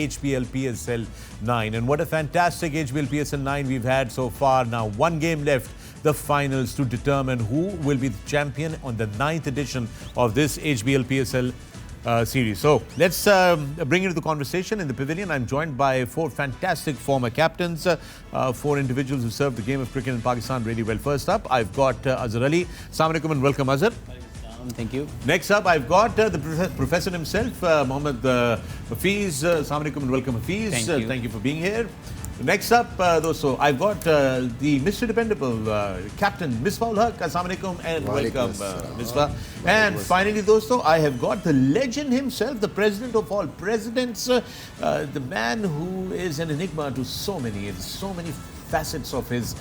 HBL PSL9. And what a fantastic HBL PSL9 we've had so far. Now, one game left, the finals to determine who will be the champion on the 9th edition of this HBL PSL series. So let's bring into the conversation in the Pavilion. I'm joined by four fantastic former captains, four individuals who served the game of cricket in Pakistan really well. First up, I've got Azhar Ali. Assalamu alaikum and welcome, Azhar. Thank you. Next up, I've got the professor himself, Mohammad Hafeez. Assalamu alaikum and welcome, Hafeez. Thank you for being here. Next up, dosto, I've got the Mr. Dependable Captain Misbah. Assalamu alaikum and welcome, Misbah. And finally, dosto, I have got the legend himself, the president of all presidents, the man who is an enigma to so many facets of his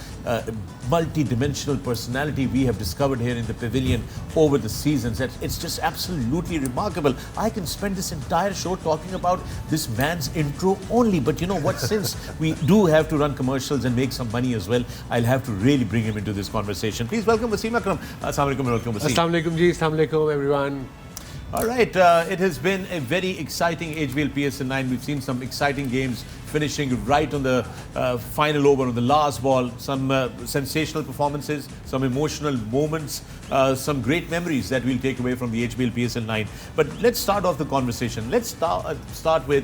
multi-dimensional personality we have discovered here in the Pavilion over the seasons. It's just absolutely remarkable. I can spend this entire show talking about this man's intro only, but you know what, since we do have to run commercials and make some money as well, I'll have to really bring him into this conversation. Please welcome Wasim Akram. Assalamu alaikum and welcome, Wasim. Assalamu alaikum ji, assalamu alaikum everyone. All right, it has been a very exciting HBL PSL9. We've seen some exciting games finishing right on the final over, on the last ball. Some sensational performances, some emotional moments, some great memories that we'll take away from the HBL PSL9. But let's start off the conversation. Let's start with,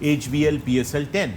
HBL PSL 10?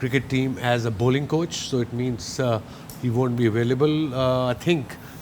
cricket team as a bowling coach, so it means he won't be available, I think,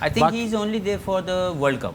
I think he's only there for the World Cup.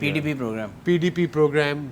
PDP program. PDP program,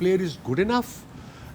player is good enough,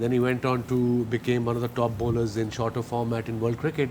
Then he went on to became one of the top bowlers in shorter format in world cricket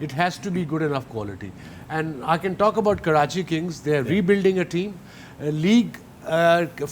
It has to be good enough quality. And I can talk about Karachi Kings. They are rebuilding a team. League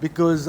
because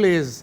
players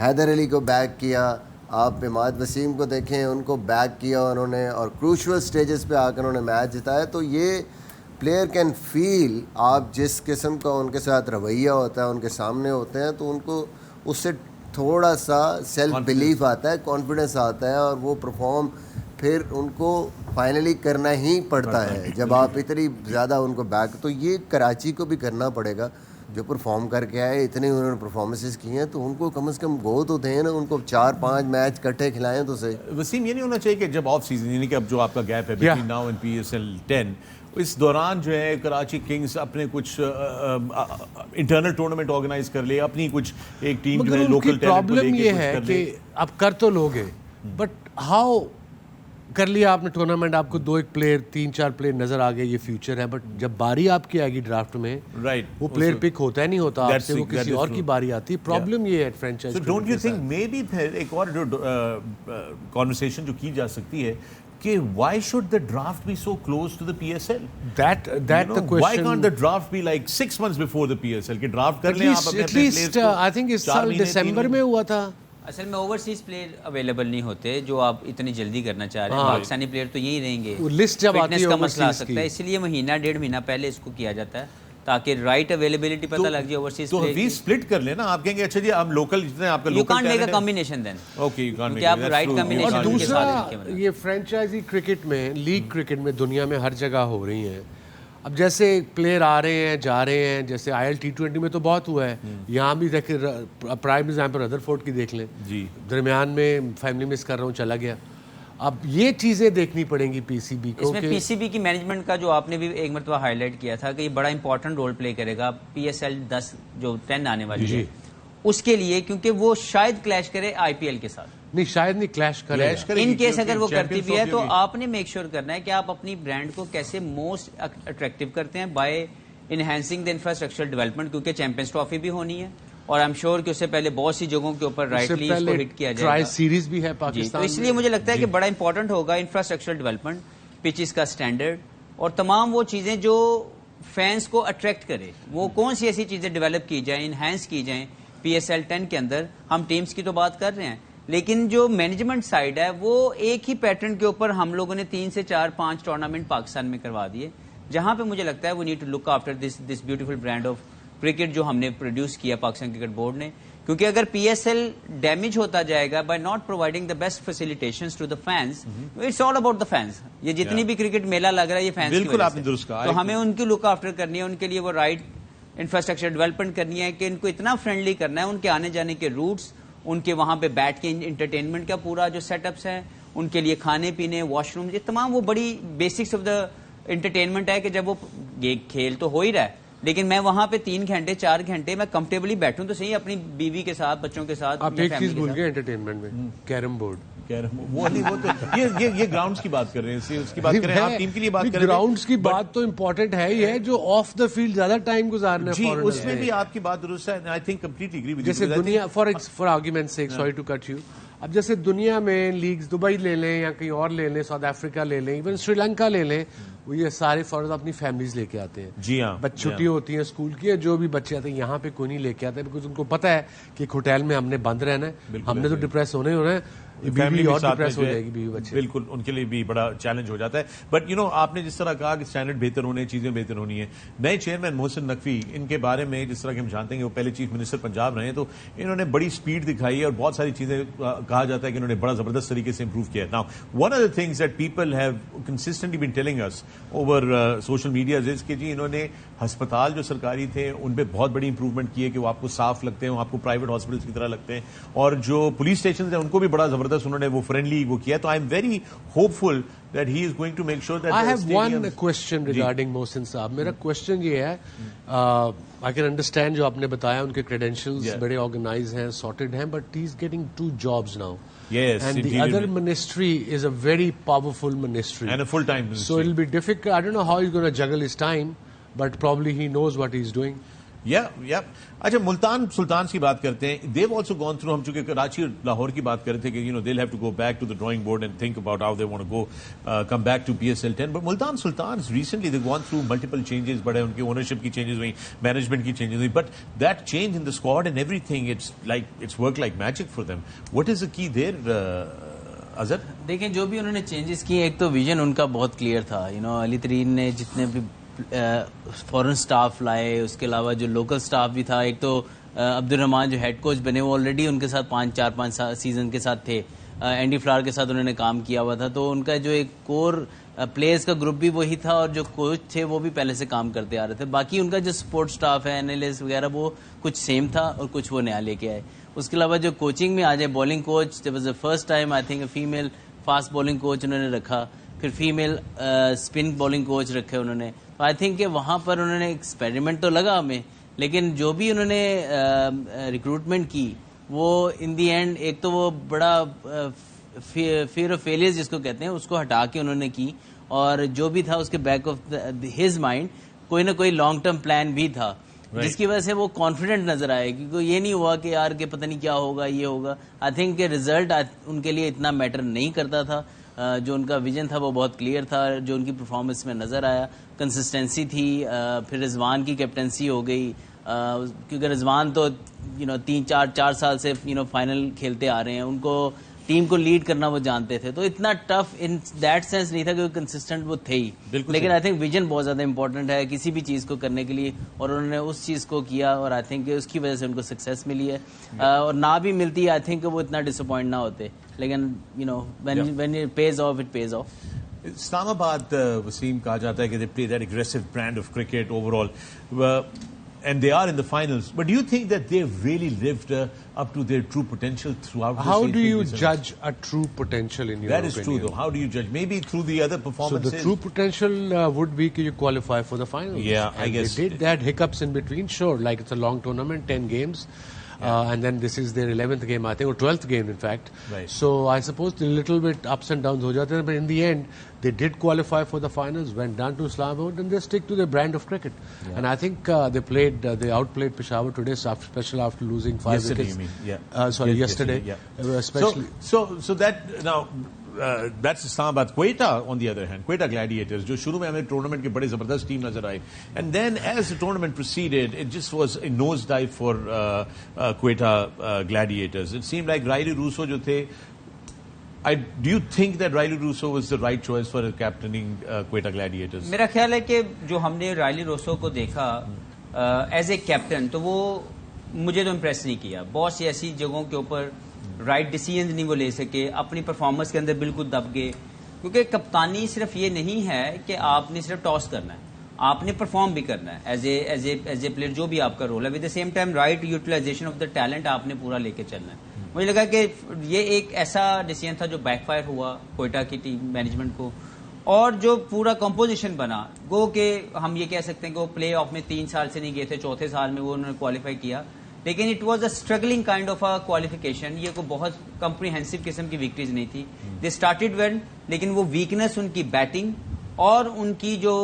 Haider علی کو back کیا, آپ اماد وسیم کو دیکھیں, ان کو back کیا انہوں نے, اور کروشل سٹیجز پہ آ کر انہوں نے میچ جتایا. تو یہ پلیئر کین فیل, آپ جس قسم کا ان کے ساتھ رویہ ہوتا ہے, ان کے سامنے ہوتے ہیں, تو ان کو اس سے تھوڑا سا سیلف بلیف آتا ہے, کانفیڈنس آتا ہے, اور وہ پرفارم پھر ان کو فائنلی کرنا ہی پڑتا ہے جب آپ اتنی زیادہ ان کو بیک. تو یہ کراچی کو بھی کرنا پڑے گا, جو پرفارم کر کے آئے, اتنے انہوں نے پرفارمنسز کی ہیں, تو ان کو کم از کم گو تو دیں نا, ان کو 4-5 میچ کٹھے کھلائیں تو صحیح. وسیم, یہ نہیں ہونا چاہیے کہ جب آف سیزن, یعنی کہ اب جو آپ کا گیپ ہے بٹوین ناؤ اینڈ PSL10, اس دوران جو ہے کراچی کنگز اپنے کچھ انٹرنل ٹورنامنٹ آرگنائز کر لے, اپنی کچھ ایک ٹیم جو ہے لوکل ٹیلنٹ کو لے کے یہ ہے کہ آپ کر تو لوگے, بٹ ہاؤ کر لیا آپ نے ٹورنامنٹ, آپ کو 2-1 پلیئر 3-4 پلیئر نظر آ گئے, یہ فیوچر ہے, بٹ جب باری آپ کی آئے گی ڈرافٹ میں, وہ پلیئر پک ہوتا ہے نہیں ہوتا آپ سے, وہ کسی اور کی باری آتی ہے. پرابلم یہ ہے franchise. Don't you think may be ایک اور جو کانورسیشن جو کی جا سکتی ہے کہ why should the draft be so close to the PSL? That the question. Why can't the draft be like 6 months before the PSL? کہ draft کر لیں آپ اپنے at least I think اس سال دسمبر میں ہوا تھا. اصل میں اوورسیز پلیئر اویلیبل نہیں ہوتے جو آپ اتنی جلدی کرنا چاہ رہے ہیں. پاکستانی پلیئر تو یہی رہیں گے, لسٹ جب آتی ہے کا مسئلہ آ سکتا ہے, اس لیے مہینہ 1.5 مہینہ پہلے اس کو کیا جاتا ہے تاکہ رائٹ اویلیبلٹی پتہ لگ جائے اوورسیز پلیئر. تو Hafeez split کر لینا, آپ کہیں گے اچھا جی ہم لوکل جتنے آپ کا you can't make a combination then. Okay, you can't make آپ رائٹ کمبینیشن. اور دوسرا یہ فرینچائزی کرکٹ میں, لیگ کرکٹ میں دنیا میں ہر جگہ ہو رہی ہیں. اب جیسے پلیئر آ رہے ہیں جا رہے ہیں, جیسے IL T20 میں تو بہت ہوا ہے, یہاں بھی دیکھیں پرائم ایگزامپل ردرفورڈ کی دیکھ لیں, درمیان میں فیملی مس کر رہا ہوں چلا گیا. اب یہ چیزیں دیکھنی پڑیں گی PCB کو. اس میں PCB کی مینجمنٹ کا جو آپ نے بھی ایک مرتبہ ہائی لائٹ کیا تھا کہ یہ بڑا امپورٹنٹ رول پلے کرے گا PSL10 جو 10 آنے والی ہے اس کے لیے, کیونکہ وہ شاید کلیش کرے IPL کے ساتھ. نہیں, شاید نہیں کلیش کرے. ان کیس اگر وہ کرتی بھی ہے تو آپ نے میک شیور کرنا ہے کہ آپ اپنی برانڈ کو کیسے موسٹ اٹریکٹیو کرتے ہیں by enhancing the infrastructure development, کیونکہ چیمپئنز ٹرافی بھی ہونی ہے اور آئی ایم شیور کہ اس سے پہلے بہت سی جگہوں کے اوپر رائٹلی اس کو ہٹ کیا جائے گا. ٹرائی سیریز بھی ہے پاکستان تو اس لیے مجھے لگتا ہے کہ بڑا امپورٹنٹ ہوگا انفراسٹرکچر ڈیولپمنٹ, پچز کا اسٹینڈرڈ, اور تمام وہ چیزیں جو فینس کو اٹریکٹ کرے. وہ کون سی ایسی چیزیں ڈیولپ کی جائیں, انہینس کی جائیں PSL10 کے اندر. ہم ٹیمز کی تو بات کر رہے ہیں, لیکن جو مینجمنٹ سائڈ ہے وہ ایک ہی پیٹرن کے اوپر ہم لوگوں نے 3 سے 4-5 ٹورنامنٹ پاکستان میں کروا دیے, جہاں پہ مجھے لگتا ہے we need to look after this beautiful brand of cricket جو ہم نے پروڈیوس کیا پاکستان کرکٹ بورڈ نے. کیونکہ اگر PSL ڈیمیج ہوتا جائے گا by not providing the best facilitations to the fans, it's all about the fans. یہ جتنی بھی کرکٹ میلہ لگ رہا ہے یہ فینس کی وجہ سے, تو ہمیں ان کی لک آفٹر کرنی ہے, ان کے لیے وہ رائٹ انفراسٹرکچر ڈیولپمنٹ کرنی ہے کہ ان کو اتنا فرینڈلی کرنا ہے, ان کے آنے جانے کے روٹس, ان کے وہاں پہ بیٹھ کے انٹرٹینمنٹ کا پورا جو سیٹ اپس ہے, ان کے لیے کھانے پینے, واش روم, یہ تمام وہ بڑی بیسکس آف دا انٹرٹینمنٹ ہے کہ جب وہ کھیل تو ہو ہی رہا ہے لیکن میں وہاں پہ 3 گھنٹے 4 گھنٹے میں کمفرٹیبلی بیٹھوں تو صحیح اپنی بیوی کے ساتھ, بچوں کے ساتھ. آپ ایک چیز بھول گئے انٹرٹینمنٹ میں, کیرم بورڈ. وہ نہیں, وہ تو یہ گراؤنڈز کی بات کر رہے ہیں, اس کی بات کر رہے ہیں, آپ ٹیم کے لیے بات کر رہے ہیں. گراؤنڈز کی بات تو امپورٹنٹ ہے ہی ہے, جو آف دا فیلڈ زیادہ ٹائم گزارنا ہے. جی, اس میں بھی آپ کی بات درست ہے, I think completely agree with you. جیسے دنیا for argument sake, sorry to cut you, اب جیسے دنیا میں لیگز دبئی لے لیں یا کہیں اور لے لیں, ساؤتھ افریقہ لے لیں, ایون سری لنکا لے لیں, وہ یہ سارے فوراً اپنی فیملیز لے کے آتے ہیں. جی ہاں, بچ چھٹی ہوتی ہیں اسکول کی, جو بھی بچے آتے ہیں یہاں پہ کوئی نہیں لے کے آتے, بیکاز ان کو پتا ہے کہ ایک ہوٹل میں ہم نے بند رہنا ہے, ہم نے تو ڈپریس ہونا ہی ہونا ہے, بیوی اور ڈپریس ہو جائے گی, بیوی بچے. بالکل, ان کے لیے بھی بڑا چیلنج ہو جاتا ہے. بٹ آپ نے جس طرح کہا کہ اسٹینڈرڈ بہتر ہونے, چیزیں بہتر ہونی ہیں. نئے چیئرمین محسن نقوی, ان کے بارے میں جس طرح کہ ہم جانتے ہیں کہ وہ پہلے چیف منسٹر پنجاب رہے ہیں, تو انہوں نے بڑی سپیڈ دکھائی ہے اور بہت ساری چیزیں کہا جاتا ہے کہ انہوں نے بڑا زبردست طریقے سے امپروو کیا ہے. Now one of the things that people have consistently been telling us over social media is کہ جی انہوں نے ہسپتال جو سرکاری تھے ان پہ بہت بڑی امپروومنٹ کی ہے کہ وہ آپ کو صاف لگتے ہیں, آپ کو پرائیویٹ ہاسپٹلس کی طرح لگتے ہیں, اور جو پولیس اسٹیشنز ہیں ان کو بھی بڑا زبردست انہوں نے وہ فرینڈلی وہ کیا. تو I am very hopeful that he is going to make sure that I have one question regarding Mohsin صاحب. میرا question یہ ہے, I can understand جو آپ نے بتایا ان کے credentials بڑے organized ہیں, sorted ہیں, but he is getting 2 jobs now. Yes, and the other ministry is a very powerful ministry. And a full-time ministry. So it will be difficult. I don't know how he's going to juggle his time, but probably he knows what he's doing. اچھا ملتان سلطانز کی بات کرتے ہیں. دیو also gone through, ہم چونکہ کراچی اور لاہور کی بات کر رہے تھے کہ they'll have to go back to the drawing board and think about how they want to go come back to PSL10. But Multan Sultans recently they've gone through multiple changes. بڑے ان کی اونرشپ کی changes ہوئی, management کی changes ہوئی, but that change in the squad and everything, it's worked like magic for them. What is the key there, Azhar? دیکھیں جو بھی انہوں نے چینجز کیے, ایک تو ویژن ان کا بہت کلیئر تھا. علی ترین نے جتنے بھی فورن سٹاف لائے, اس کے علاوہ جو لوکل سٹاف بھی تھا, ایک تو عبد الرحمان جو ہیڈ کوچ بنے وہ آلریڈی ان کے ساتھ 4-5 سیزن کے ساتھ تھے, اینڈی فلاور کے ساتھ انہوں نے کام کیا ہوا تھا, تو ان کا جو ایک کور پلیئرز کا گروپ بھی وہی تھا, اور جو کوچ تھے وہ بھی پہلے سے کام کرتے آ رہے تھے. باقی ان کا جو سپورٹ سٹاف ہے, انالسٹ وغیرہ, وہ کچھ سیم تھا اور کچھ وہ نیا لے کے آئے. اس کے علاوہ جو کوچنگ میں آ جائے, bowling coach, that was the first time I think female fast bowling coach انہوں نے رکھا, پھر فیمیل اسپن بالنگ کوچ رکھے انہوں نے. تو آئی تھنک کہ وہاں پر انہوں نے ایکسپیریمنٹ تو لگا ہمیں, لیکن جو بھی انہوں نے ریکروٹمنٹ کی وہ ان دی اینڈ ایک تو وہ بڑا فیئر آف فیلئر جس کو کہتے ہیں اس کو ہٹا کے انہوں نے کی, اور جو بھی تھا اس کے بیک آف ہز مائنڈ کوئی نہ کوئی لانگ ٹرم پلان بھی تھا, جس کی وجہ سے وہ کانفیڈنٹ نظر آئے, کیونکہ یہ نہیں ہوا کہ یار کہ پتہ نہیں کیا ہوگا, یہ ہوگا. آئی تھنک کہ ریزلٹ ان کے لیے اتنا میٹر نہیں کرتا تھا, جو ان کا ویژن تھا وہ بہت کلیئر تھا, جو ان کی پرفارمنس میں نظر آیا کنسسٹنسی تھی. پھر رضوان کی کیپٹنسی ہو گئی, کیونکہ رضوان تو 3-4 سال سے فائنل کھیلتے آ رہے ہیں, ان کو ٹیم کو لیڈ کرنا وہ جانتے تھے, تو اتنا ٹف ان دیٹ سینس نہیں تھا کہ کنسسٹنٹ وہ تھے ہی. لیکن آئی تھنک ویژن بہت زیادہ امپورٹنٹ ہے کسی بھی چیز کو کرنے کے لیے, اور انہوں نے اس چیز کو کیا, اور آئی تھنک اس کی وجہ سے ان کو سکسیس ملی ہے. اور نہ بھی ملتی, آئی تھنک وہ اتنا ڈس اپوائنٹ نہ ہوتے, لیکن when it pays off, it pays off. اسلام آباد وسیم کہا جاتا ہے کہ they play that aggressive brand of cricket overall, and they are in the finals. But do you think that they've really lived up to their true potential throughout this? How do you judge a true potential in your opinion? That is true though. How do you judge? Maybe through the other performances. So the true potential would be that you qualify for the finals. Yeah, and I guess. They did that hiccups in between, sure, like it's a long tournament, 10 games. And then this is their 11th game, I think, or 12th game, in fact. Right. So I suppose a little bit ups and downs ho jate hain, but in the end, they did qualify for the finals, went down to Islamabad, and they stick to their brand of cricket. Yeah. And I think they outplayed Peshawar today, especially after losing 5 yesterday, wickets. you mean? Yesterday. Yeah. Especially. So that now. That's Islam Abad. Quetta, on the other hand, Quetta Gladiators, جو شروع میں ہمیں tournament کی بڑی زبردست team نظر آئی, and then as the tournament proceeded, it just was a nosedive for Quetta Gladiators. It seemed like Riley Russo جو تھے, do you think that Riley Russo was the right choice for captaining Quetta Gladiators? میرا خیال ہے کہ جو ہم نے Rilee Rousseau کو دیکھا ایز اے کیپٹن, تو وہ مجھے تو امپریس نہیں کیا. بہت سی ایسی جگہوں کے اوپر رائٹ ڈیسیژنز نہیں وہ لے سکے, اپنی پرفارمنس کے اندر بالکل دب گئے, کیونکہ کپتانی صرف یہ نہیں ہے کہ آپ نے صرف ٹاس کرنا ہے, آپ نے پرفارم بھی کرنا ہے ایز اے پلیئر, جو بھی آپ کا رول ہے. With the same time right utilization of the talent آپ نے پورا لے کے چلنا ہے. مجھے لگا کہ یہ ایک ایسا ڈیسیژن تھا جو بیک فائر ہوا کوئٹہ کی ٹیم مینجمنٹ کو, اور جو پورا کمپوزیشن بنا, گو کہ ہم یہ کہہ سکتے ہیں کہ وہ پلے آف میں 3 سال سے نہیں گئے تھے, چوتھے سال میں وہ انہوں نے کوالیفائی کیا, لیکن it was a struggling kind of a qualification. یہ کوئی بہت کمپریہنسو قسم کی وکٹریز نہیں تھی. دے اسٹارٹیڈ ویل, لیکن وہ ویکنس ان کی بیٹنگ اور ان کی جو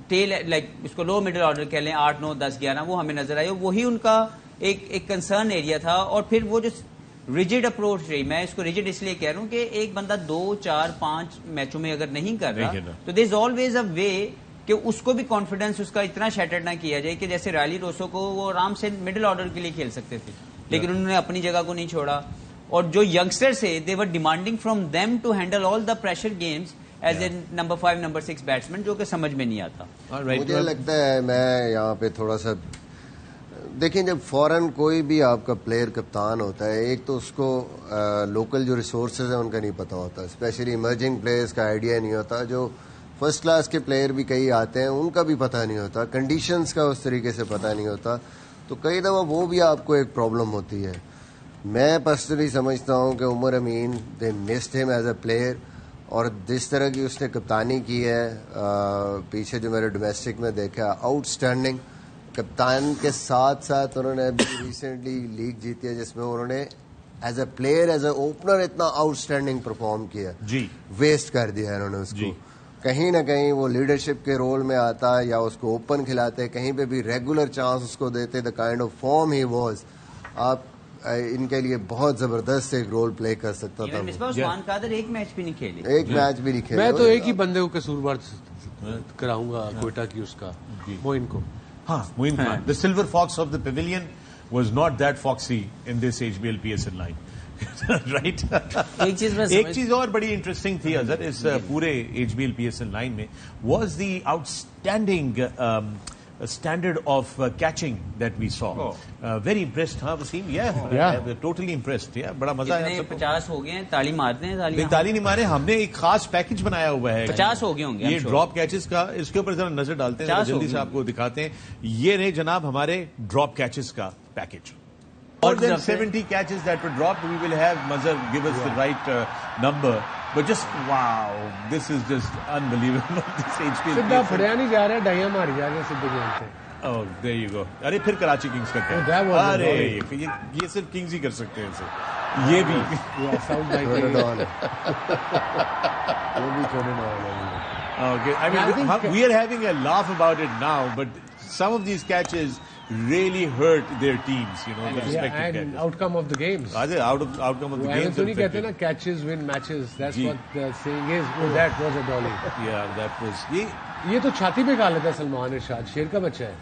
ٹیل, لائک اس کو لو مڈل آرڈر کہہ لیں, 8, 9, 10, 11, وہ ہمیں نظر آئی, وہی ان کا ایک کنسرن ایریا تھا. اور پھر وہ جو ریجڈ اپروچ رہی, میں اس کو ریجڈ اس لیے کہہ رہا ہوں کہ ایک بندہ 2, 4, 5 میچوں میں اگر نہیں کر رہا تو دیر از آلویز اے وے کہ اس کو بھی کانفیڈنس اس کا اتنا شیٹرڈ نہ کیا جائے کہ جیسے رائلی روسو کو وہ آرام سے مڈل آرڈر کے لیے کھیل سکتے تھے, لیکن انہوں نے اپنی جگہ کو نہیں چھوڑا. اور جو ینگسٹر سے they were demanding from them to handle all the pressure games as a number 5, number 6 batsman, جو کہ سمجھ میں نہیں آتا. مجھے لگتا ہے میں یہاں پہ تھوڑا سا دیکھیں, جب فوراً کوئی بھی آپ کا پلیئر کپتان ہوتا ہے, ایک تو اس کو لوکل جو ریسورسز ہیں ان کا نہیں پتہ ہوتا, اسپیشلی ایمرجنگ پلیئرز کا آئیڈیا نہیں ہوتا. جو فرسٹ کلاس کے پلیئر بھی کئی آتے ہیں ان کا بھی پتہ نہیں ہوتا, کنڈیشنز کا اس طریقے سے پتہ نہیں ہوتا, تو کئی دفعہ وہ بھی آپ کو ایک پرابلم ہوتی ہے. میں پرسنلی سمجھتا ہوں کہ عمر امین دے مسڈ ہم ایز اے پلیئر, اور جس طرح کی اس نے کپتانی کی ہے پیچھے جو میرے ڈومیسٹک میں دیکھا, آؤٹ اسٹینڈنگ. کپتان کے ساتھ ساتھ انہوں نے ابھی ریسنٹلی لیگ جیتی ہے جس میں انہوں نے as a player, as a opener اتنا آؤٹ اسٹینڈنگ پرفارم کیا, جی ویسٹ کر دیا ہے انہوں نے اس کو. کہیں نہ کہیں وہ لیڈرشپ کے رول میں آتا یا اس کو اوپن کھلاتے, کہیں پہ بھی ریگولر چانس اس کو دیتے, the kind of form he was, آپ ان کے لیے بہت زبردست ایک رول پلے کر سکتا تھا. مصباح عثمان قادر ایک میچ بھی نہیں کھیلے, ایک میچ بھی نہیں کھیلے. میں تو ایک ہی بندے کو قصوروار کراؤں گا کوئٹہ کی, اس کا موئن کو. ہاں Moin Khan, the silver fox of the pavilion was not that foxy in this HBL PSL9. Right? ایک چیز اور بڑی انٹرسٹنگ تھی اظہر اس پورے HBL PSL9 میں, was the outstanding standard of catching that we saw. Very impressed, huh Wasim? Yeah. Totally impressed. Yeah, بڑا مزہ آیا. 50 ہو گئے ہیں, تالی مارتے ہیں. تالی نہیں مارے, ہم نے ایک خاص پیکج بنایا ہوا ہے 50 ہو گئے ہوں گے یہ ڈراپ کیچز کا. اس کے اوپر ذرا نظر ڈالتے ہیں, جلدی سے آپ کو دکھاتے ہیں. یہ رہے جناب ہمارے ڈراپ کیچز کا package. More than 70 catches that were dropped. We will have Mazhar give us the right number. But just wow, this is just unbelievable. This HPL. سدھا پھڑیا نہیں جا رہا, ڈائیاں ماری جا رہی ہیں سدھے گیم سے. Oh, there you go. ارے پھر کراچی کنگز کا کیا؟ ارے یہ صرف کنگز ہی کر سکتے ہیں اسے. یہ بھی Okay, I mean, we are having a laugh about it now, but some of these catches really hurt their teams, you know, the respective catches. And outcome of the games. Outcome of the games. تو نہیں کہتے نا catches win matches. That's what the saying is. Oh, that was a dolly. Yeah, that was. یہ تو چھاتی پہ کھا لیتا ہے سلمان ارشاد, شیر کا بچہ ہے.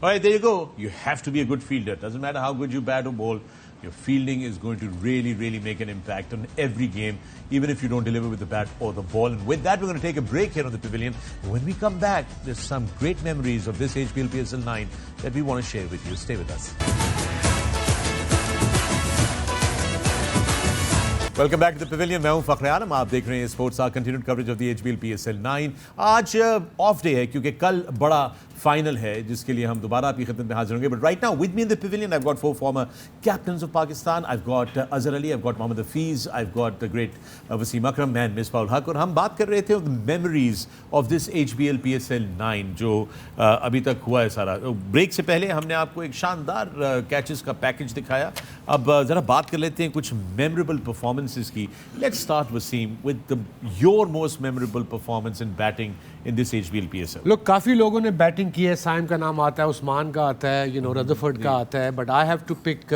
All right, there you go. You have to be a good fielder. Doesn't matter how good you bat or bowl. Your fielding is going to really, really make an impact on every game, even if you don't deliver with the bat or the ball. And with that, we're going to take a break here on the Pavilion. When we come back, there's some great memories of this HBL PSL9 that we want to share with you. Stay with us. Welcome back to the pavilion. میں ہوں فخر عالم, آپ دیکھ رہے ہیں sports are continued coverage of the HBL PSL9. آج of day ہے کیونکہ کل بڑا فائنل ہے جس کے لیے ہم دوبارہ آپ کی خدمت میں حاضر ہوں گے. But right now with me in the pavilion I've got 4 former captains of Pakistan. I've got Azhar Ali, I've got Mohammad Hafeez, I've got the great Wasim Akram and Misbah. اور ہم بات کر رہے تھے memories of this HBL PSL9 جو ابھی تک ہوا ہے سارا. بریک سے پہلے ہم نے آپ کو ایک شاندار کیچز کا پیکج دکھایا. اب ذرا بات کر لیتے ہیں کچھ میموریبل پرفارمنسز کی. Let's start Wasim with your most memorable performance in batting in this HBL PSL. لوگ کافی لوگوں نے بیٹنگ کی ہے, سائم کا نام آتا ہے, عثمان کا آتا ہے, یو نو رذرفورڈ کا آتا ہے, but I have to pick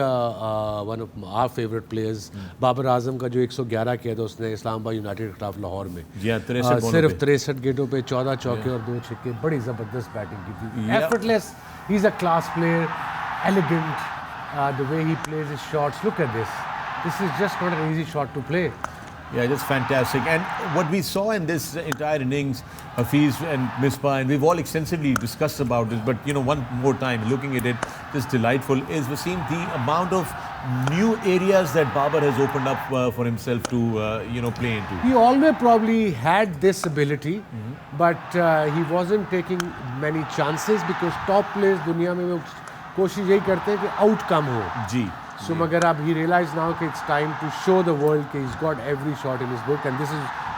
one of our favourite players, Babar Azam کا جو 111 کیا تھا اس نے اسلام آباد یونائٹیڈ کے خلاف لاہور میں, صرف 63 گیٹوں پہ 14 چوکے اور 2 چھکے. بڑی زبردست بیٹنگ کی تھی, effortless. He is a class player, elegant, the way he plays his shots. Look at this. This is just not an easy shot to play. Yeah, just fantastic. And what we saw in this entire innings, Hafeez and Misbah, and we've all extensively discussed about this, but you know, one more time, looking at it, just delightful, is Wasim, the amount of new areas that Babar has opened up for himself to, you know, play into. He always probably had this ability, but he wasn't taking many chances because top players دنیا میں کوشش یہی کرتے ہیں کہ out کم ہو. جی. So مگر اب he realized now کہ it's time to show the world کہ he's got every shot in his book, and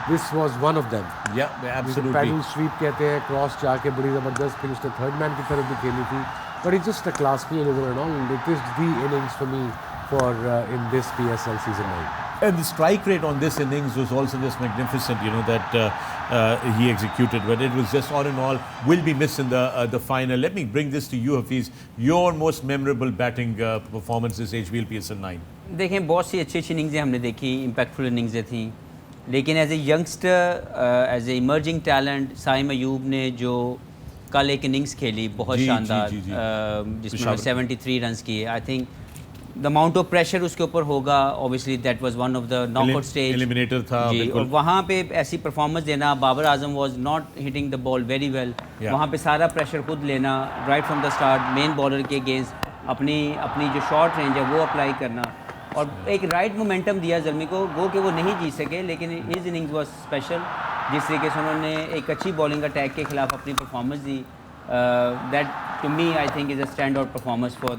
this was one of them. Yeah, absolutely. Paddle sweep کہتے ہیں, cross جا کے بڑی زبردست, پھر اس نے تھرڈ مین کی طرف بھی کھیلی تھی. But he's just a class player over and all. It is the innings for me for in this PSL season 9. And the strike rate on this innings was also just magnificent, you know, that he executed. But it was just all in all, will be missed in the final. Let me bring this to you, Hafeez. Your most memorable batting performance is HBL PSL9. دیکھیں بہت سی اچھی اچھی اننگزیں ہم نے دیکھی, impactful اننگزیں تھیں, لیکن as a youngster, as a emerging talent, Saim Ayub نے جو کل ایک اننگز کھیلی بہت شاندار, جس میں 73 رنز کیے. I think the amount of pressure اس کے اوپر ہوگا, obviously that was one of the knockout stage. Eliminator تھا. جی, اور وہاں پہ ایسی پرفارمنس دینا, Babar Azam was not hitting the ball very well. وہاں پہ سارا پریشر خود لینا, right from the start, main bowler کے اگینسٹ اپنی جو شارٹ رینج ہے وہ اپلائی کرنا, اور ایک رائٹ مومنٹم دیا زلمی کو. گو کہ وہ نہیں جیت سکے, لیکن his innings was special. جس طریقے سے انہوں نے ایک اچھی بالنگ اٹیک کے خلاف اپنی performance the. That to me I think is a standout performance for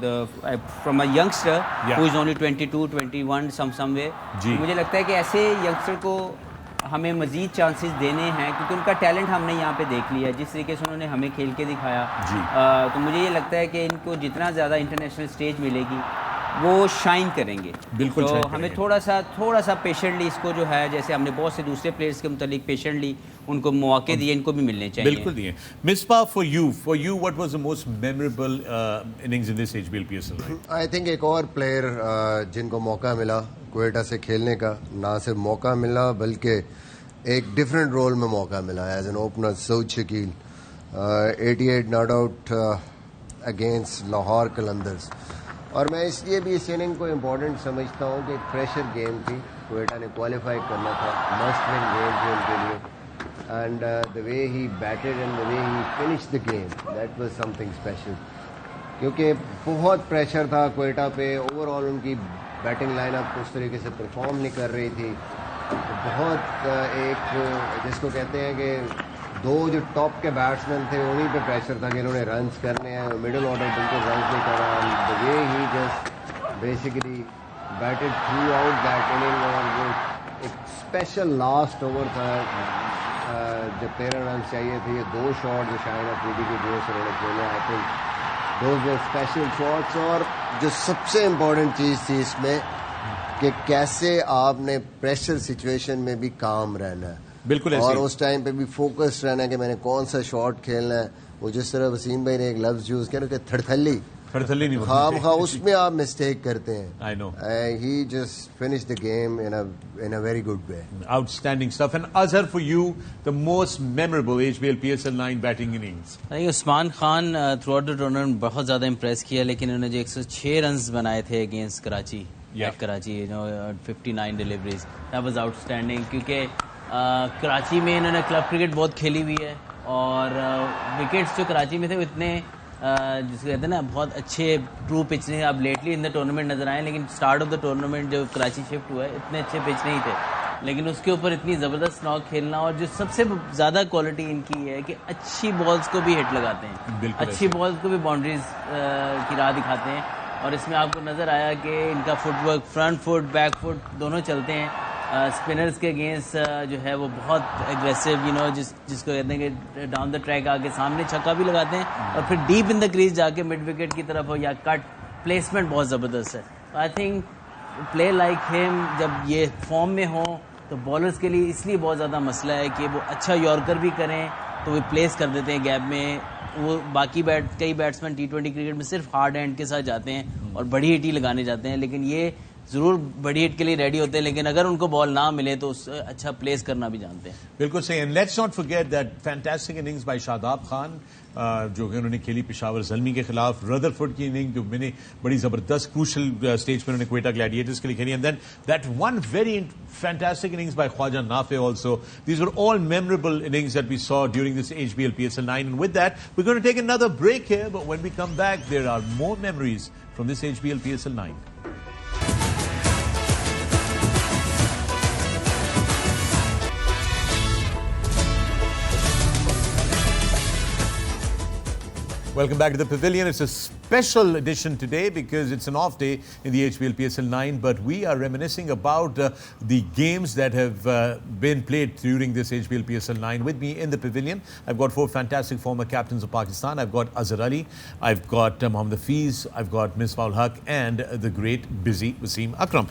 from a youngster who is only 22, 21 somewhere. مجھے لگتا ہے کہ ایسے youngster کو ہمیں مزید چانسز دینے ہیں, کیونکہ ان کا ٹیلنٹ ہم نے یہاں پہ دیکھ لیا, جس طریقے سے انہوں نے ہمیں کھیل کے دکھایا. تو مجھے یہ لگتا ہے کہ ان کو جتنا زیادہ انٹرنیشنل اسٹیج ملے گی وہ شائن کریں گے. بالکل. تو ہمیں تھوڑا سا پیشنٹلی اس کو جو ہے, جیسے ہم نے بہت سے دوسرے پلیئرس کے متعلق پیشنٹلی ان کو مواقع دیے, ان کو بھی ملنے چاہیے. بالکل دیے. Misbah, for you what was the most memorable innings in this HBL PSL9? I think ایک اور پلیئر جن کو موقع ملا کوئٹہ سے کھیلنے کا, نہ صرف موقع ملا بلکہ ایک ڈفرینٹ رول میں موقع ملا as an opener, Saud Shakeel. 88 not out against Lahore Qalandars. اور میں اس لیے بھی اس اننگ کو امپورٹنٹ سمجھتا ہوں کہ ایک پریشر گیم تھی, کوئٹہ نے کوالیفائی کرنا تھا, مسٹ ون گیم تھی ان کے لیے. And the way he بیٹڈ and the way he finish the game, that was some thing special. کیونکہ بہت پریشر تھا کوئٹہ پہ. اوور آل ان کی بیٹنگ لائن اپ اس طریقے سے پرفارم نہیں کر رہی تھی. بہت ایک جس کو کہتے ہیں کہ دو جو ٹاپ کے بیٹسمین تھے انہیں پہ پریشر تھا کہ انہوں نے رنز کرنے ہیں. مڈل آرڈر بالکل رنز نہیں کر رہا. The way he just basically batted throughout that inning. اور وہ ایک اسپیشل لاسٹ اوور تھا جب 13 رنز چاہیے تھے. یہ 2 شاٹ جو شاہین افریدی کی جو سے انہوں نے کھیلے, I think those were special shots. اور جو سب سے امپورٹنٹ چیز تھی اس میں کہ کیسے آپ نے پریشر سچویشن میں بھی کام رہنا ہے, بالکل اور اس ٹائم پہ بھی فوکس رہنا ہے کہ میں نے کون سا شاٹ کھیلنا ہے. وہ جس طرح وسیم بھائی نے ایک لفظ یوز کیا نا کہ تھڑتھلی نہیں خام خواہ اس میں آپ مسٹیک کرتے ہیں. I know. He just finished the game in a very good way. Outstanding stuff. And Azhar, for you, the most memorable HBL PSL9 batting innings? Usman Khan through out the tournament بہت زیادہ impress کیا, لیکن انہوں نے جو 106 runs بنائے تھے against Karachi, Karachi 59 deliveries, that was out standing. کیونکہ کراچی میں انہوں نے کلب کرکٹ بہت کھیلی ہوئی ہے, اور وکٹس جو کراچی میں تھے وہ اتنے جس کو کہتے ہیں نا بہت اچھے ٹرو پچ نہیں. اب لیٹلی ان دا ٹورنامنٹ نظر آئے, لیکن اسٹارٹ آف دا ٹورنامنٹ جو کراچی شفٹ ہوا ہے اتنے اچھے پچ نہیں تھے. لیکن اس کے اوپر اتنی زبردست ناک کھیلنا, اور جو سب سے زیادہ کوالٹی ان کی ہے کہ اچھی بالز کو بھی ہٹ لگاتے ہیں, اچھی بالز کو بھی باؤنڈریز کی راہ دکھاتے ہیں. اور اس میں آپ کو نظر آیا کہ ان کا footwork, front foot back foot دونوں چلتے ہیں. اسپنرز کے اگینسٹ جو ہے وہ بہت ایگریسو, جس کو کہتے ہیں کہ ڈاؤن دا ٹریک آ کے سامنے چھکا بھی لگاتے ہیں, اور پھر ڈیپ ان دا کریز جا کے مڈ وکٹ کی طرف ہو یا کٹ, پلیسمنٹ بہت زبردست ہے. I think play like him جب یہ فارم میں ہوں تو بالرز کے لیے اس لیے بہت زیادہ مسئلہ ہے کہ وہ اچھا یارکر بھی کریں تو وہ پلیس کر دیتے ہیں گیپ میں. وہ باقی کئی بیٹسمین T20 کرکٹ میں صرف ہارڈ ہینڈ کے ساتھ جاتے ہیں اور بڑی ہٹ ہی لگانے جاتے ہیں, لیکن یہ ضرور بڑی ہٹ کے لیے ریڈی ہوتے ہیں, لیکن اگر ان کو بال نہ ملے تو اس اچھا پلیس کرنا بھی جانتے ہیں. بالکل صحیح. And let's not forget that fantastic innings by Shadab Khan جو کہ انہوں نے کھیلی پشاور زلمی کے خلاف. رادرفورڈ کی اننگ جو میں نے بڑی زبردست کروشل اسٹیج پہ انہوں نے کوئٹہ گلیڈیٹرز کے لیے کھیلی. And then that one very fantastic innings by Khawaja Nafay also. These were all memorable innings that we saw during this HBL PSL9. And with that, we're going to take another break here, but when we come back, there are more memories from this HBL PSL9. Welcome back to the Pavilion. It's a special edition today because it's an off day in the HBL PSL9, but we are reminiscing about the games that have been played during this HBL PSL9. With me in the Pavilion, I've got 4 fantastic former captains of Pakistan. I've got Azhar Ali, I've got Mohammad Hafeez, I've got Misbah and the great busy Wasim Akram.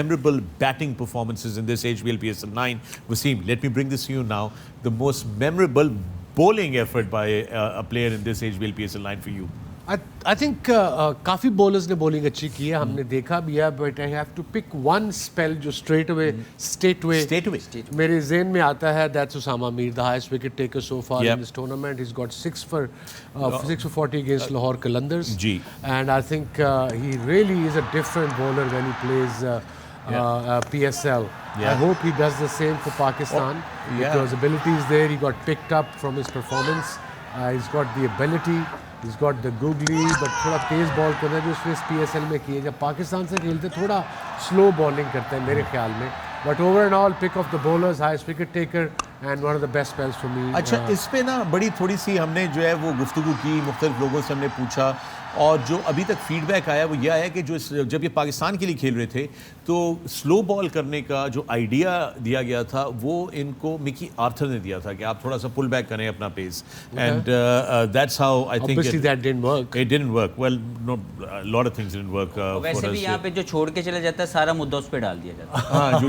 memorable batting performances in this HBL PSL9. Wasim, let me bring this to you now. The most memorable bowling effort by a player in this HBL PSL9 for you? I think coffee bowlers نے bowling اچھی کی ہے, ہم نے دیکھا بھی ہے, but I have to pick one spell جو straight away میرے ذہن میں آتا ہے. That's Usama Mir, the highest wicket taker so far in this tournament. He's got 6 for 40 against Lahore Qalandars. And I think he really is a different bowler when he plays PSL. I hope he does the same for Pakistan because ability is there. He got picked up from his performance. He's got the ability. He's got the googly, but تھوڑا تیز بال کرنا جو اس نے PSL میں کی ہے. جب پاکستان سے کھیلتے تھوڑا سلو بالنگ کرتے ہیں میرے خیال میں. But over and all, pick of the bowlers, highest wicket taker and one of the best spells for me. اچھا اس پہ نا بڑی تھوڑی سی ہم نے جو ہے وہ گفتگو کی, مختلف لوگوں سے ہم نے پوچھا, اور جو ابھی تک فیڈ بیک آیا وہ یہ آیا کہ جب یہ پاکستان کے لیے کھیل رہے تھے تو سلو بال کرنے کا جو آئیڈیا دیا گیا تھا وہ ان کو مکی آرتھر نے دیا تھا کہ آپ تھوڑا سا پل بیک کریں اپنا pace. And that's how I think obviously that didn't work. It didn't work. Well, no, a lot of things didn't work. ویسے بھی یہاں پہ جو چھوڑ کے چلا جاتا ہے سارا مدعا اس پہ ڈال دیا جاتا ہے. ہاں جو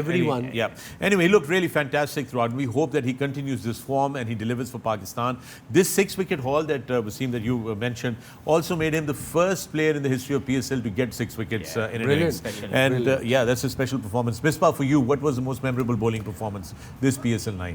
everyone. Yeah. Anyway, he looked really fantastic throughout. We hope that he continues this form and he delivers for Pakistan. This 6-wicket haul that Wasim that you mentioned also made him the first player in the history of PSL to get 6 wickets in an innings. And yeah, that's a special performance. Misbah, for you, what was the most memorable bowling performance this PSL9?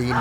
3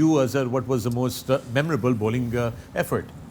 you, Azhar, what was the most memorable bowling effort?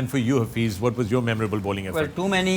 And for you, Hafeez, what was your memorable bowling effort? Well, too many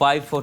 5 for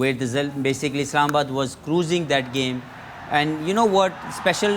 where basically Islamabad was cruising that game. And you know what special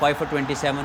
5 for 27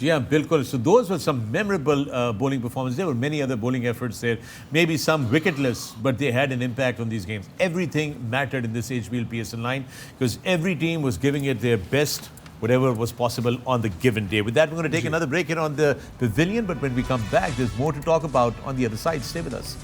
Yeah, bilkul. So those were some memorable bowling performances. There were many other bowling efforts there. Maybe some wicketless, but they had an impact on these games. Everything mattered in this HBL PSL9 because every team was giving it their best, whatever was possible on the given day. With that, we're going to take another break here on the Pavilion. But when we come back, there's more to talk about on the other side. Stay with us.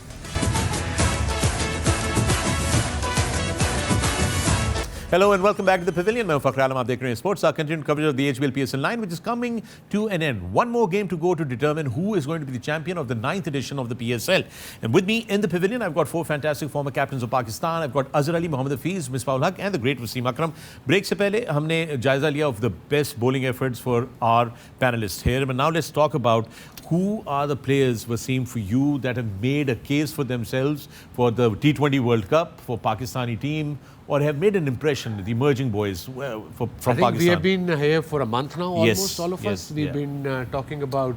Hello and welcome back to the Pavilion. I'm Akram. Aap dekh rahe hain Sports. Our continued coverage of the HBL PSL9, which is coming to an end. One more game to go to determine who is going to be the champion of the 9th edition of the PSL. And with me in the Pavilion, I've got 4 fantastic former captains of Pakistan. I've got Azhar Ali, Mohammad Hafeez, Misbah and the great Wasim Akram. Break se pehle humne jayza liya of the best bowling efforts for our panelists here. But now let's talk about who are the players, Wasim, for you that have made a case for themselves for the T20 World Cup, for Pakistani team, or have made an impression impression, the emerging boys from I think Pakistan? we have been here for a month now, Yes, almost all of yes, us. We've yeah. been talking about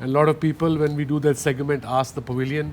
And a lot of people, when we do that segment, ask the Pavilion.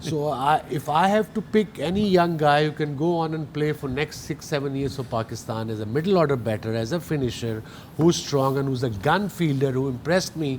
So if I have to pick any young guy who can go on and play for next 6-7 years for Pakistan as a middle order batter, as a finisher, who's strong and who's a gun fielder who impressed me,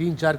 3-4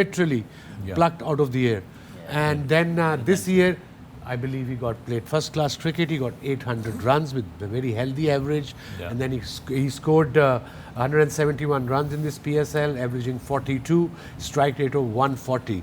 literally plucked out of the air. And then this year I believe he played first class cricket. He got 800 runs with a very healthy average, and then he scored 171 runs in this PSL, averaging 42, strike rate of 140.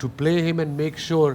to play him and make sure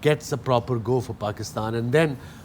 gets a proper go for Pakistan. And then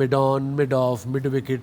mid on, mid off, mid wicket,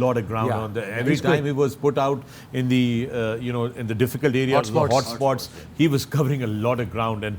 lot of ground on the, every time he was put out in the in the difficult areas, the hot spots, he was covering a lot of ground. And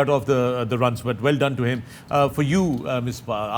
cut off the runs. But well done to him. For you, Misbah,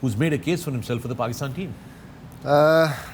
who's made a case for himself for the Pakistan team?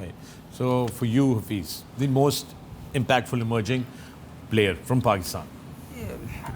Right. So for you, Hafeez, the most impactful emerging player from Pakistan.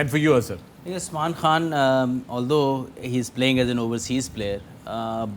And for you, Azhar? Usman Khan, although he is playing as an overseas player,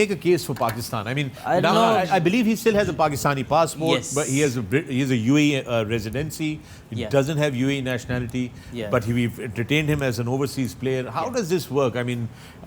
make a case for Pakistan? I mean, I believe he still has a Pakistani passport, Yes. but he has a UAE residency. He doesn't have UAE nationality, but we've entertained him as an overseas player. How does this work? I mean,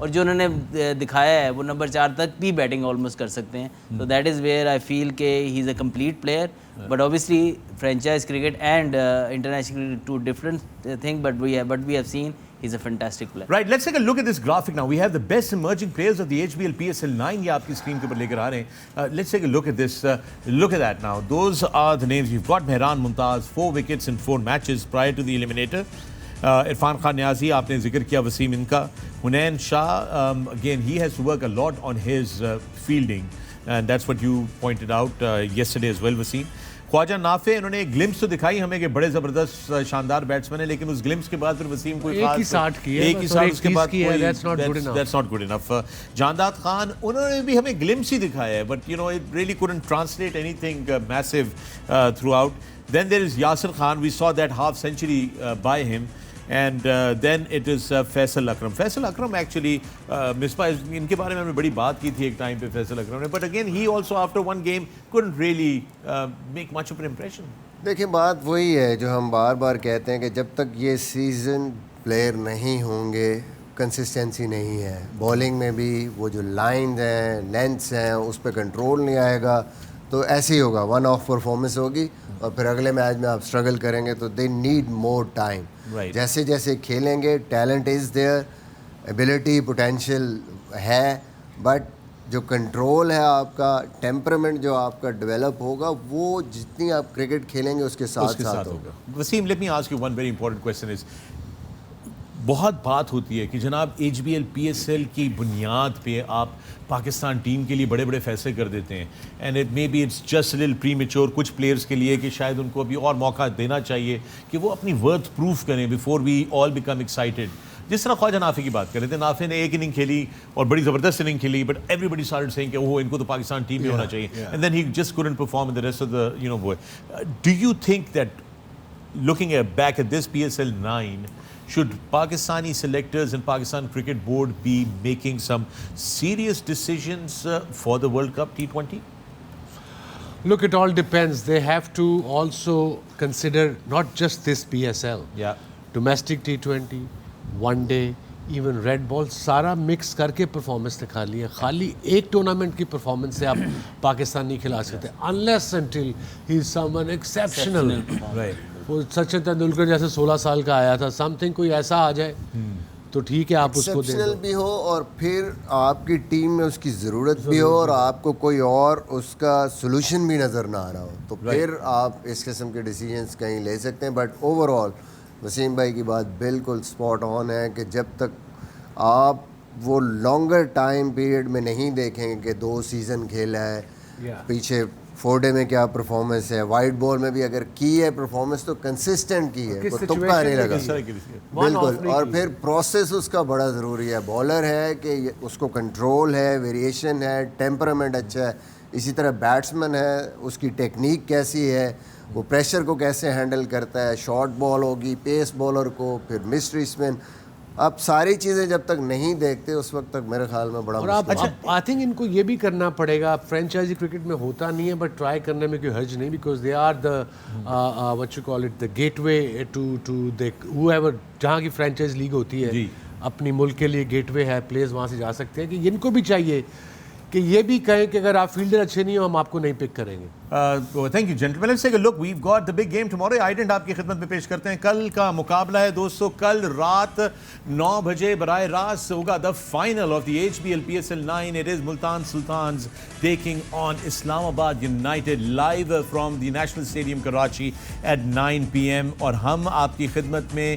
اور جو انہوں نے دکھایا ہے وہ number 4 تک بھی batting almost کر سکتے ہیں. تو that is where I feel کہ he is a complete player. But obviously franchise cricket and international cricket two different thing, but we have seen he's a fantastic player. Right, let's take a look at this graphic now. We have the best emerging players of the HBL PSL9. یہ آپ کی screen کے اوپر لے کر آ رہے ہیں. Let's take a look at this. Look at that now. Those are the names. You've got Mehran Mumtaz, 4 wickets in 4 matches prior to the eliminator. Irfan Khan نیازی آپ نے ذکر کیا, وسیم ان کا. حنین شاہ, again he has to work a lot on his fielding and that's what you pointed out yesterday as well, Wasim. خواجہ نافع, انہوں نے ایک glimpse تو دکھائی ہمیں کہ بڑے زبردست شاندار بیٹسمین ہیں, لیکن اس گلمپس کے بعد پھر وسیم کو ایک ہی ساٹھ کی ہے, ایک ہی ساٹھ اس کے بعد that's not good enough. جانداد Khan, انہوں نے بھی ہمیں گلمپس ہی دکھایا ہے, but you know it really couldn't translate anything massive throughout. Then there is Yasir Khan, we saw that half century by him. And then it is Faisal Akram. Faisal Akram actually Misbah, ان کے بارے میں ہم نے بڑی بات کی تھی ایک ٹائم پہ فیصل اکرم نے, but again he also after one game couldn't really make much of an impression. دیکھیں بات وہی ہے جو ہم بار بار کہتے ہیں کہ جب تک یہ سیزن پلیئر نہیں ہوں گے کنسسٹنسی نہیں ہے. بولنگ میں بھی وہ جو لائنز ہیں, لینتھس ہیں, اس پہ کنٹرول نہیں آئے گا تو ایسے ہی ہوگا, ون آف پرفارمنس ہوگی اور پھر اگلے میچ میں آپ اسٹرگل کریں گے. تو دے نیڈ مور ٹائم. جیسے جیسے کھیلیں گے, talent is there, ability potential ہے, بٹ جو کنٹرول ہے آپ کا, ٹیمپرمنٹ جو آپ کا ڈیولپ ہوگا, وہ جتنی آپ کرکٹ کھیلیں گے اس کے ساتھ ساتھ ہوگا. Wasim, let me ask you one very important question is, بہت بات ہوتی ہے کہ جناب H B L P S L کی بنیاد پہ آپ پاکستان ٹیم کے لیے بڑے بڑے فیصلے کر دیتے ہیں, and it may be it's just little premature کچھ پلیئرس کے لیے کہ شاید ان کو ابھی اور موقع دینا چاہیے کہ وہ اپنی ورتھ پروف کریں before we all become excited. جس طرح خواجہ نافع کی بات کر رہے تھے, نافع نے ایک اننگ کھیلی اور بڑی زبردست اننگ کھیلی, but everybody started seeing کہ وہ ان کو تو پاکستان ٹیم میں ہونا چاہیے, and then he just couldn't perform in the rest of the do you think that looking back at this PSL9, should Pakistani selectors and Pakistan Cricket Board be making some serious decisions for the World Cup T20? Look, it all depends. They have to also consider not just this PSL. Yeah. Domestic T20, one day, even red ball, سارا mix کر کے performance دکھا لی ہے. خالی ایک tournament کی performance سے آپ پاکستان نہیں کھلا سکتے unless until he is someone exceptional. Right. وہ سچن تندولکر جیسے 16 سال کا آیا تھا, سم تھنگ کوئی ایسا آ جائے تو ٹھیک ہے, آپ اس کو دے دو. بھی ہو اور پھر آپ کی ٹیم میں اس کی ضرورت بھی ہو اور آپ کو کوئی اور اس کا سولوشن بھی نظر نہ آ رہا ہو, تو پھر آپ اس قسم کے ڈیسیجنس کہیں لے سکتے ہیں. بٹ اوور آل وسیم بھائی کی بات بالکل اسپاٹ آن ہے کہ جب تک آپ وہ لانگر ٹائم پیریڈ میں نہیں دیکھیں گے کہ 2 سیزن کھیلا ہے, پیچھے 4 ڈے میں کیا پرفارمنس ہے, وائٹ بال میں بھی اگر کی ہے پرفارمنس تو کنسسٹنٹ کی ہے, کوئی تکا نہیں لگا بالکل. اور پھر پروسیس اس کا بڑا ضروری ہے. بالر ہے کہ اس کو کنٹرول ہے, ویریشن ہے, ٹیمپرامنٹ اچھا ہے. اسی طرح بیٹسمین ہے, اس کی ٹیکنیک کیسی ہے, وہ پریشر کو کیسے ہینڈل کرتا ہے, شارٹ بال ہوگی, پیس بالر کو, پھر مسٹری اسپن. آپ ساری چیزیں جب تک نہیں دیکھتے اس وقت تک میرے خیال میں بڑا مشکل ہے. آئی تھنک ان کو یہ بھی کرنا پڑے گا, فرینچائزی کرکٹ میں ہوتا نہیں ہے بٹ ٹرائی کرنے میں کوئی حرج نہیں, because they are the what you call it the gateway to however, جہاں کی فرینچائز لیگ ہوتی ہے اپنی ملک کے لیے گیٹ وے ہے, پلیئرز وہاں سے جا سکتے ہیں. کہ ان کو بھی چاہیے کہ یہ بھی کہیں کہ اگر آپ فیلڈر اچھے نہیں ہو ہم آپ کو نہیں پک کریں گے. Thank you gentlemen. Let's take a look, we've got the big game tomorrow. آئیڈنٹ آپ کی خدمت میں پیش کرتے ہیں. کل کا مقابلہ ہے دوستو, کل رات 9 بجے براہ راست ہوگا the final of the H B L PSL9. It is Multan Sultans taking on Islamabad United live from the National Stadium Karachi at 9 PM. اور ہم آپ کی خدمت میں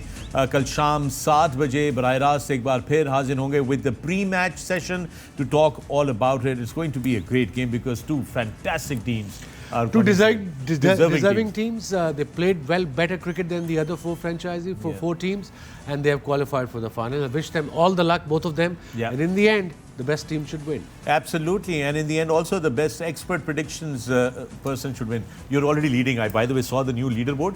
کل شام 7 بجے براہ راست ایک بار پھر حاضر ہوں گے with the pre-match session to talk all about it. It's going to be a great game because 2 fantastic teams. Two deserving teams. They played better cricket than the other 4 franchises, 4 teams, and they have qualified for the final. I wish them all the luck, both of them. Yeah. And in the end, the best team should win. Absolutely, and in the end, also the best expert predictions person should win. You're already leading. I, by the way, saw the new leaderboard,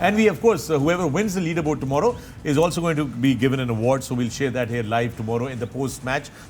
And we, of course, whoever wins the leaderboard tomorrow is also going to be given an award. So we'll share that here live tomorrow in the post match.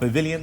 Pavilion.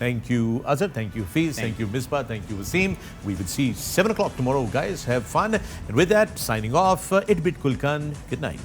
Thank you, Azhar. Thank you, Hafeez. Thank you, Misbah. Thank you, Wasim. We will see 7 o'clock tomorrow, guys. Have fun. And with that, signing off, Idbit Kulkan. Good night.